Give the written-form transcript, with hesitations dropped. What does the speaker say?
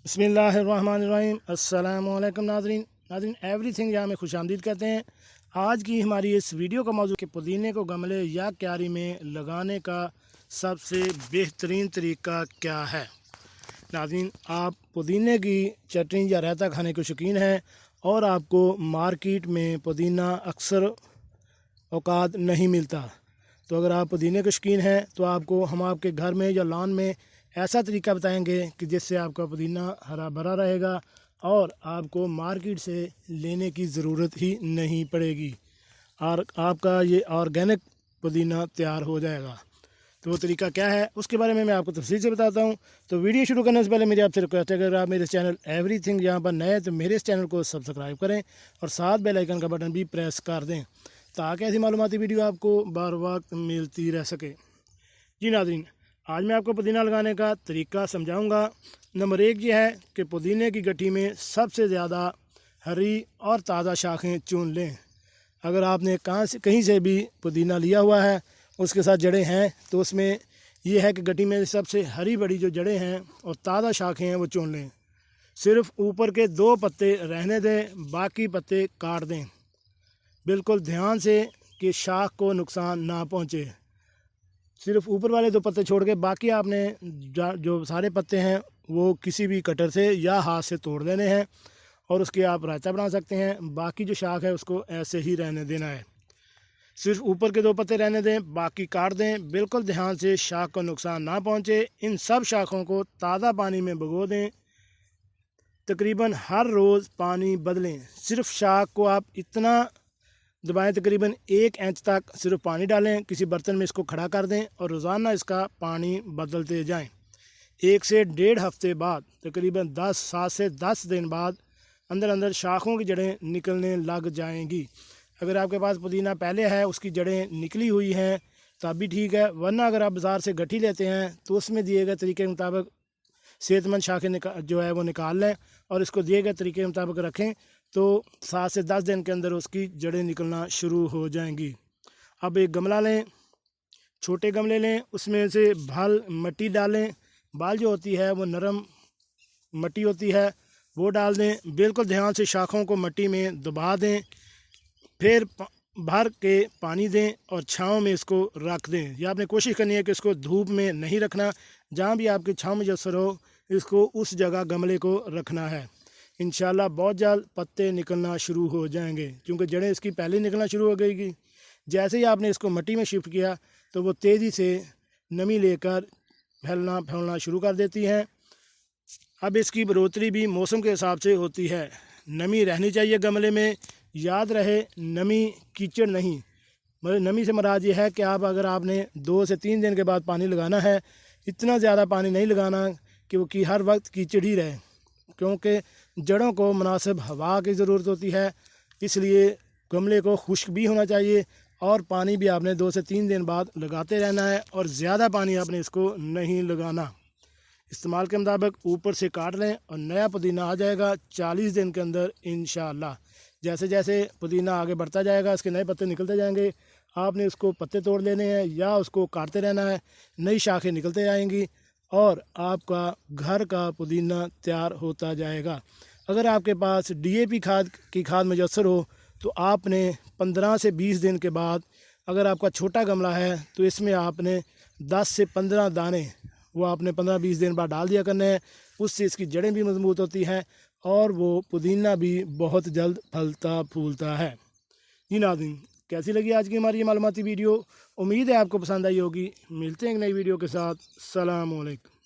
بسم اللہ الرحمن الرحیم۔ السلام علیکم ناظرین ایوری تھنگ یہاں میں خوش آمدید کہتے ہیں۔ آج کی ہماری اس ویڈیو کا موضوع کہ پودینے کو گملے یا کیاری میں لگانے کا سب سے بہترین طریقہ کیا ہے۔ ناظرین، آپ پودینے کی چٹنی یا رائتا کھانے کے شوقین ہیں اور آپ کو مارکیٹ میں پودینہ اکثر اوقات نہیں ملتا، تو اگر آپ پودینے کے شوقین ہیں تو ہم آپ کے گھر میں یا لان میں ایسا طریقہ بتائیں گے کہ جس سے آپ کا پودینہ ہرا بھرا رہے گا اور آپ کو مارکیٹ سے لینے کی ضرورت ہی نہیں پڑے گی اور آپ کا یہ آرگینک پودینہ تیار ہو جائے گا۔ تو وہ طریقہ کیا ہے اس کے بارے میں آپ کو تفصیل سے بتاتا ہوں۔ تو ویڈیو شروع کرنے سے پہلے میری آپ سے ریکویسٹ ہے کہ اگر آپ میرے چینل ایوری تھنگ یہاں پر نئے تو میرے اس چینل کو سبسکرائب کریں اور ساتھ بیل آئیکن کا بٹن بھی پریس کر دیں تاکہ ایسی معلوماتی ویڈیو آپ کو بار وقت ملتی رہ سکے۔ جی ناظرین، آج میں آپ کو پودینہ لگانے کا طریقہ سمجھاؤں گا۔ نمبر 1 یہ ہے کہ پودینے کی گٹھی میں سب سے زیادہ ہری اور تازہ شاخیں چن لیں۔ اگر آپ نے کہیں سے بھی پودینہ لیا ہوا ہے، اس کے ساتھ جڑیں ہیں، تو اس میں یہ ہے کہ گٹھی میں سب سے ہری بڑی جو جڑیں ہیں اور تازہ شاخیں ہیں وہ چن لیں۔ صرف اوپر کے 2 پتے رہنے دیں، باقی پتے کاٹ دیں، بالکل دھیان سے کہ شاخ کو نقصان نہ پہنچے۔ صرف اوپر والے 2 پتے چھوڑ کے باقی آپ نے جو سارے پتے ہیں وہ کسی بھی کٹر سے یا ہاتھ سے توڑ دینے ہیں اور اس کے آپ رائتا بنا سکتے ہیں۔ باقی جو شاخ ہے اس کو ایسے ہی رہنے دینا ہے۔ صرف اوپر کے 2 پتے رہنے دیں، باقی کاٹ دیں، بالکل دھیان سے شاخ کو نقصان نہ پہنچے۔ ان سب شاخوں کو تازہ پانی میں بھگو دیں، تقریباً ہر روز پانی بدلیں۔ صرف شاخ کو آپ اتنا دبائیں، تقریباً 1 انچ تک صرف پانی ڈالیں، کسی برتن میں اس کو کھڑا کر دیں اور روزانہ اس کا پانی بدلتے جائیں۔ 1 سے 1.5 ہفتے بعد، تقریباً 7 سے 10 دن بعد اندر شاخوں کی جڑیں نکلنے لگ جائیں گی۔ اگر آپ کے پاس پودینہ پہلے ہے، اس کی جڑیں نکلی ہوئی ہیں تب بھی ٹھیک ہے، ورنہ اگر آپ بازار سے گٹھی لیتے ہیں تو اس میں دیے گئے طریقے کے مطابق صحت مند شاخیں جو ہے وہ نکال لیں اور اس کو دیے گئے طریقے کے مطابق رکھیں، تو 7 سے 10 دن کے اندر اس کی جڑیں نکلنا شروع ہو جائیں گی۔ اب ایک گملہ لیں، چھوٹے گملے لیں، اس میں سے بھال مٹی ڈالیں۔ بال جو ہوتی ہے وہ نرم مٹی ہوتی ہے، وہ ڈال دیں۔ بالکل دھیان سے شاخوں کو مٹی میں دبا دیں، پھر بھر کے پانی دیں اور چھاؤں میں اس کو رکھ دیں۔ یہ آپ نے کوشش کرنی ہے کہ اس کو دھوپ میں نہیں رکھنا، جہاں بھی آپ کی چھاؤں میسر ہو اس کو اس جگہ گملے کو رکھنا ہے۔ انشاءاللہ بہت جلد پتے نکلنا شروع ہو جائیں گے، کیونکہ جڑیں اس کی پہلے نکلنا شروع ہو گئی گی۔ جیسے ہی آپ نے اس کو مٹی میں شفٹ کیا تو وہ تیزی سے نمی لے کر پھیلنا شروع کر دیتی ہیں۔ اب اس کی بڑھوتری بھی موسم کے حساب سے ہوتی ہے۔ نمی رہنی چاہیے گملے میں، یاد رہے نمی کیچڑ نہیں۔ نمی سے مراد یہ ہے کہ اگر آپ نے 2 سے 3 دن کے بعد پانی لگانا ہے، اتنا زیادہ پانی نہیں لگانا کہ وہ ہر وقت کیچڑ ہی رہے، کیونکہ جڑوں کو مناسب ہوا کی ضرورت ہوتی ہے۔ اس لیے گملے کو خشک بھی ہونا چاہیے اور پانی بھی آپ نے 2 سے 3 دن بعد لگاتے رہنا ہے اور زیادہ پانی آپ نے اس کو نہیں لگانا۔ استعمال کے مطابق اوپر سے کاٹ لیں اور نیا پودینہ آ جائے گا 40 دن کے اندر انشاءاللہ۔ جیسے جیسے پودینہ آگے بڑھتا جائے گا، اس کے نئے پتے نکلتے جائیں گے، آپ نے اس کو پتے توڑ لینے ہیں یا اس کو کاٹتے رہنا ہے، نئی شاخیں نکلتے جائیں گی اور آپ کا گھر کا پودینہ تیار ہوتا جائے گا۔ اگر آپ کے پاس DAP کھاد میسر ہو تو آپ نے 15 سے 20 دن کے بعد، اگر آپ کا چھوٹا گملہ ہے تو اس میں آپ نے 10 سے 15 دانے وہ آپ نے 15-20 دن بعد ڈال دیا کرنے ہیں۔ اس سے اس کی جڑیں بھی مضبوط ہوتی ہیں اور وہ پودینہ بھی بہت جلد پھلتا پھولتا ہے۔ جی ناظرین، کیسی لگی آج کی ہماری یہ معلوماتی ویڈیو؟ امید ہے آپ کو پسند آئی ہوگی۔ ملتے ہیں ایک نئی ویڈیو کے ساتھ۔ السلام علیکم۔